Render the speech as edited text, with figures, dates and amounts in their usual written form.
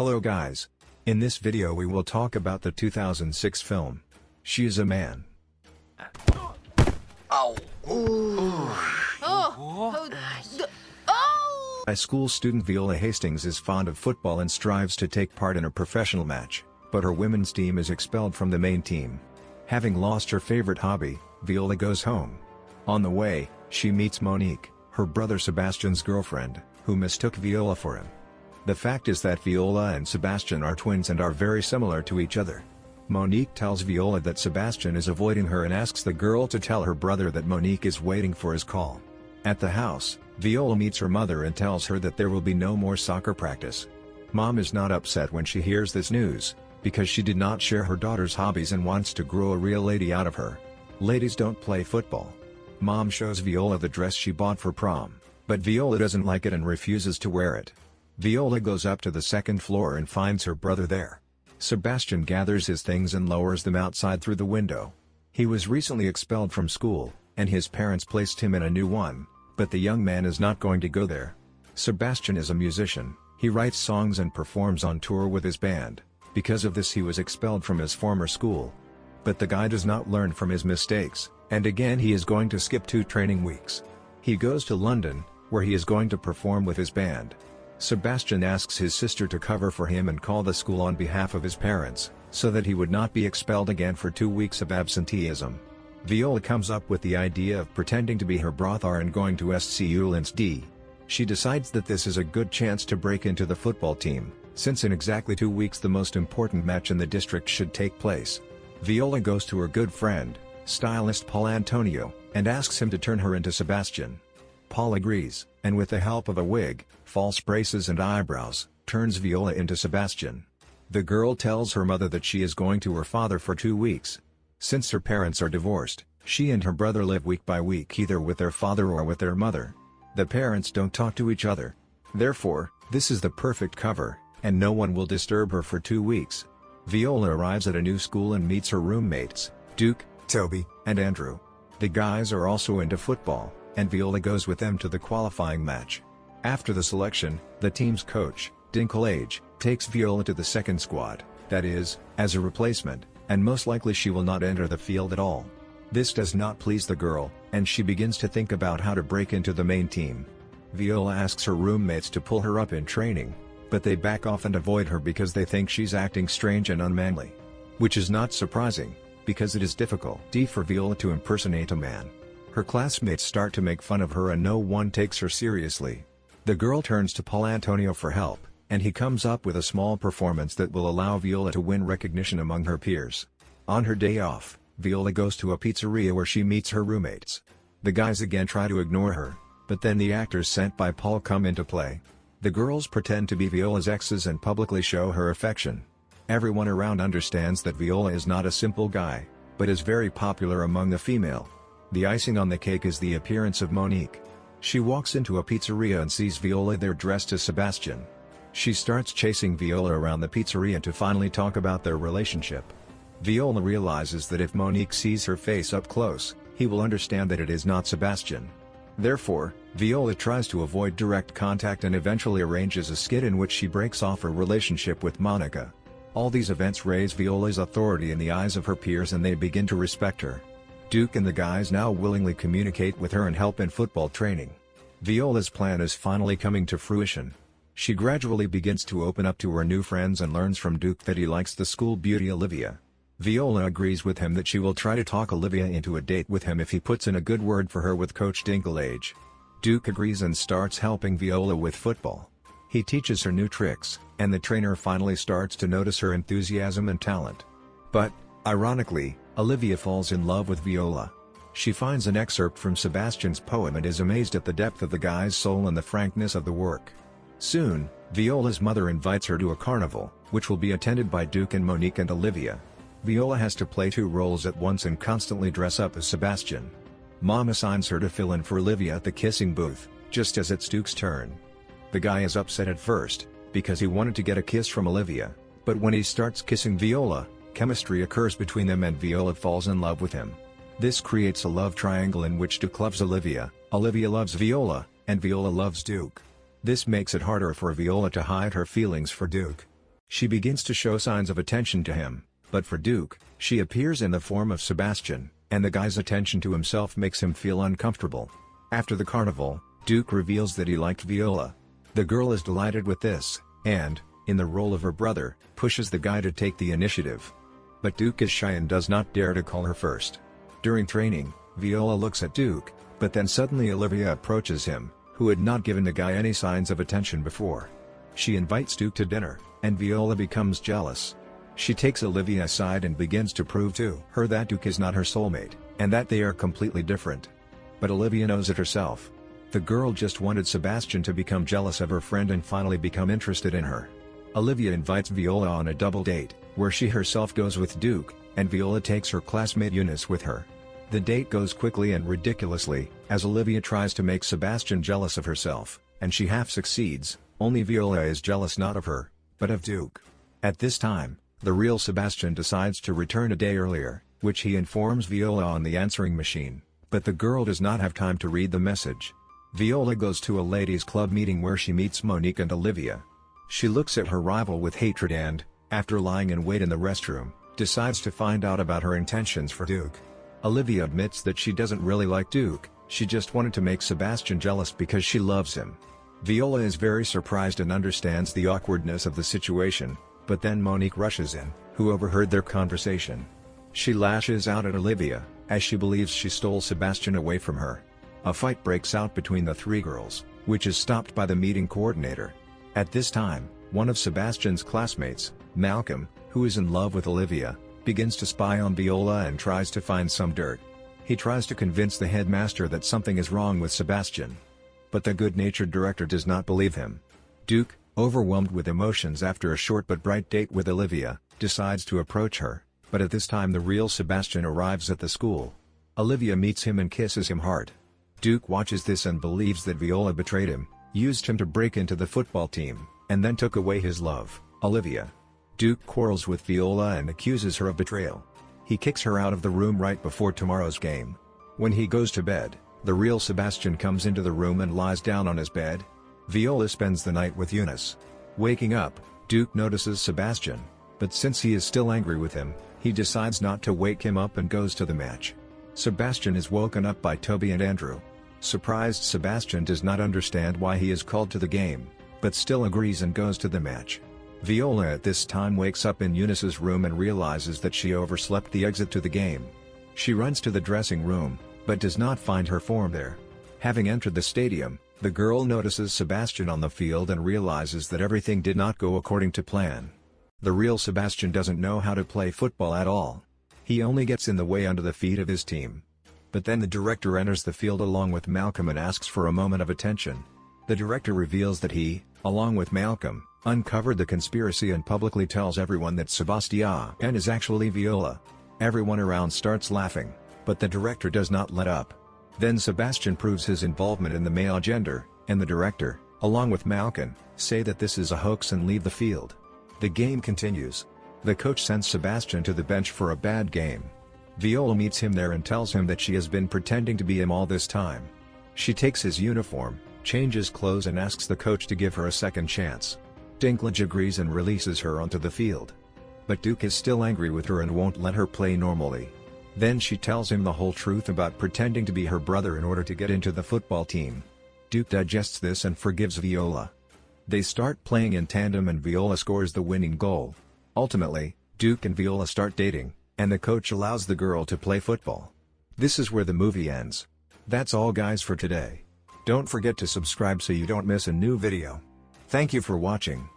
Hello guys. In this video we will talk about the 2006 film, She Is a Man. Oh. High school student Viola Hastings is fond of football and strives to take part in a professional match, but her women's team is expelled from the main team. Having lost her favorite hobby, Viola goes home. On the way, she meets Monique, her brother Sebastian's girlfriend, who mistook Viola for him. The fact is that Viola and Sebastian are twins and are very similar to each other. Monique tells Viola that Sebastian is avoiding her and asks the girl to tell her brother that Monique is waiting for his call. At the house, Viola meets her mother and tells her that there will be no more soccer practice. Mom is not upset when she hears this news, because she did not share her daughter's hobbies and wants to grow a real lady out of her. Ladies don't play football. Mom shows Viola the dress she bought for prom, but Viola doesn't like it and refuses to wear it. Viola goes up to the second floor and finds her brother there. Sebastian gathers his things and lowers them outside through the window. He was recently expelled from school, and his parents placed him in a new one, but the young man is not going to go there. Sebastian is a musician, he writes songs and performs on tour with his band. Because of this he was expelled from his former school. But the guy does not learn from his mistakes, and again he is going to skip 2 training weeks. He goes to London, where he is going to perform with his band. Sebastian asks his sister to cover for him and call the school on behalf of his parents, so that he would not be expelled again for 2 weeks of absenteeism. Viola comes up with the idea of pretending to be her brother and going to SCU Linz. She decides that this is a good chance to break into the football team, since in exactly 2 weeks the most important match in the district should take place. Viola goes to her good friend, stylist Paul Antonio, and asks him to turn her into Sebastian. Paul agrees, and with the help of a wig, false braces and eyebrows, turns Viola into Sebastian. The girl tells her mother that she is going to her father for 2 weeks. Since her parents are divorced, she and her brother live week by week either with their father or with their mother. The parents don't talk to each other. Therefore, this is the perfect cover, and no one will disturb her for 2 weeks. Viola arrives at a new school and meets her roommates, Duke, Toby, and Andrew. The guys are also into football, and Viola goes with them to the qualifying match. After the selection, the team's coach, Dinklage, takes Viola to the second squad, that is, as a replacement, and most likely she will not enter the field at all. This does not please the girl, and she begins to think about how to break into the main team. Viola asks her roommates to pull her up in training, but they back off and avoid her because they think she's acting strange and unmanly. Which is not surprising, because it is difficult for Viola to impersonate a man. Her classmates start to make fun of her and no one takes her seriously. The girl turns to Paul Antonio for help, and he comes up with a small performance that will allow Viola to win recognition among her peers. On her day off, Viola goes to a pizzeria where she meets her roommates. The guys again try to ignore her, but then the actors sent by Paul come into play. The girls pretend to be Viola's exes and publicly show her affection. Everyone around understands that Viola is not a simple guy, but is very popular among the female. The icing on the cake is the appearance of Monique. She walks into a pizzeria and sees Viola there dressed as Sebastian. She starts chasing Viola around the pizzeria to finally talk about their relationship. Viola realizes that if Monique sees her face up close, he will understand that it is not Sebastian. Therefore, Viola tries to avoid direct contact and eventually arranges a skit in which she breaks off her relationship with Monica. All these events raise Viola's authority in the eyes of her peers and they begin to respect her. Duke and the guys now willingly communicate with her and help in football training. Viola's plan is finally coming to fruition. She gradually begins to open up to her new friends and learns from Duke that he likes the school beauty Olivia. Viola agrees with him that she will try to talk Olivia into a date with him if he puts in a good word for her with Coach Dinklage. Duke agrees and starts helping Viola with football. He teaches her new tricks, and the trainer finally starts to notice her enthusiasm and talent. But, ironically, Olivia falls in love with Viola. She finds an excerpt from Sebastian's poem and is amazed at the depth of the guy's soul and the frankness of the work. Soon, Viola's mother invites her to a carnival, which will be attended by Duke and Monique and Olivia. Viola has to play 2 roles at once and constantly dress up as Sebastian. Mom assigns her to fill in for Olivia at the kissing booth, just as it's Duke's turn. The guy is upset at first, because he wanted to get a kiss from Olivia, but when he starts kissing Viola, chemistry occurs between them and Viola falls in love with him. This creates a love triangle in which Duke loves Olivia, Olivia loves Viola, and Viola loves Duke. This makes it harder for Viola to hide her feelings for Duke. She begins to show signs of attention to him, but for Duke, she appears in the form of Sebastian, and the guy's attention to himself makes him feel uncomfortable. After the carnival, Duke reveals that he liked Viola. The girl is delighted with this, and, in the role of her brother, pushes the guy to take the initiative. But Duke is shy and does not dare to call her first. During training, Viola looks at Duke, but then suddenly Olivia approaches him, who had not given the guy any signs of attention before. She invites Duke to dinner, and Viola becomes jealous. She takes Olivia aside and begins to prove to her that Duke is not her soulmate, and that they are completely different. But Olivia knows it herself. The girl just wanted Sebastian to become jealous of her friend and finally become interested in her. Olivia invites Viola on a double date, where she herself goes with Duke, and Viola takes her classmate Eunice with her. The date goes quickly and ridiculously, as Olivia tries to make Sebastian jealous of herself, and she half succeeds. Only Viola is jealous not of her, but of Duke. At this time, the real Sebastian decides to return a day earlier, which he informs Viola on the answering machine, but the girl does not have time to read the message. Viola goes to a ladies' club meeting where she meets Monique and Olivia. She looks at her rival with hatred and, after lying in wait in the restroom, decides to find out about her intentions for Duke. Olivia admits that she doesn't really like Duke, she just wanted to make Sebastian jealous because she loves him. Viola is very surprised and understands the awkwardness of the situation, but then Monique rushes in, who overheard their conversation. She lashes out at Olivia, as she believes she stole Sebastian away from her. A fight breaks out between the three girls, which is stopped by the meeting coordinator. At this time, one of Sebastian's classmates, Malcolm, who is in love with Olivia, begins to spy on Viola and tries to find some dirt. He tries to convince the headmaster that something is wrong with Sebastian. But the good-natured director does not believe him. Duke, overwhelmed with emotions after a short but bright date with Olivia, decides to approach her, but at this time the real Sebastian arrives at the school. Olivia meets him and kisses him hard. Duke watches this and believes that Viola betrayed him, used him to break into the football team, and then took away his love, Olivia. Duke quarrels with Viola and accuses her of betrayal. He kicks her out of the room right before tomorrow's game. When he goes to bed, the real Sebastian comes into the room and lies down on his bed. Viola spends the night with Eunice. Waking up, Duke notices Sebastian, but since he is still angry with him, he decides not to wake him up and goes to the match. Sebastian is woken up by Toby and Andrew. Surprised, Sebastian does not understand why he is called to the game, but still agrees and goes to the match. Viola at this time wakes up in Eunice's room and realizes that she overslept the exit to the game. She runs to the dressing room, but does not find her form there. Having entered the stadium, the girl notices Sebastian on the field and realizes that everything did not go according to plan. The real Sebastian doesn't know how to play football at all. He only gets in the way under the feet of his team. But then the director enters the field along with Malcolm and asks for a moment of attention. The director reveals that he, along with Malcolm, uncovered the conspiracy and publicly tells everyone that Sebastian is actually Viola. Everyone around starts laughing, but the director does not let up. Then Sebastian proves his involvement in the male gender, and the director, along with Malcolm, say that this is a hoax and leave the field. The game continues. The coach sends Sebastian to the bench for a bad game. Viola meets him there and tells him that she has been pretending to be him all this time. She takes his uniform, changes clothes and asks the coach to give her a second chance. Dinklage agrees and releases her onto the field. But Duke is still angry with her and won't let her play normally. Then she tells him the whole truth about pretending to be her brother in order to get into the football team. Duke digests this and forgives Viola. They start playing in tandem and Viola scores the winning goal. Ultimately, Duke and Viola start dating, and the coach allows the girl to play football. This is where the movie ends. That's all guys for today. Don't forget to subscribe so you don't miss a new video. Thank you for watching.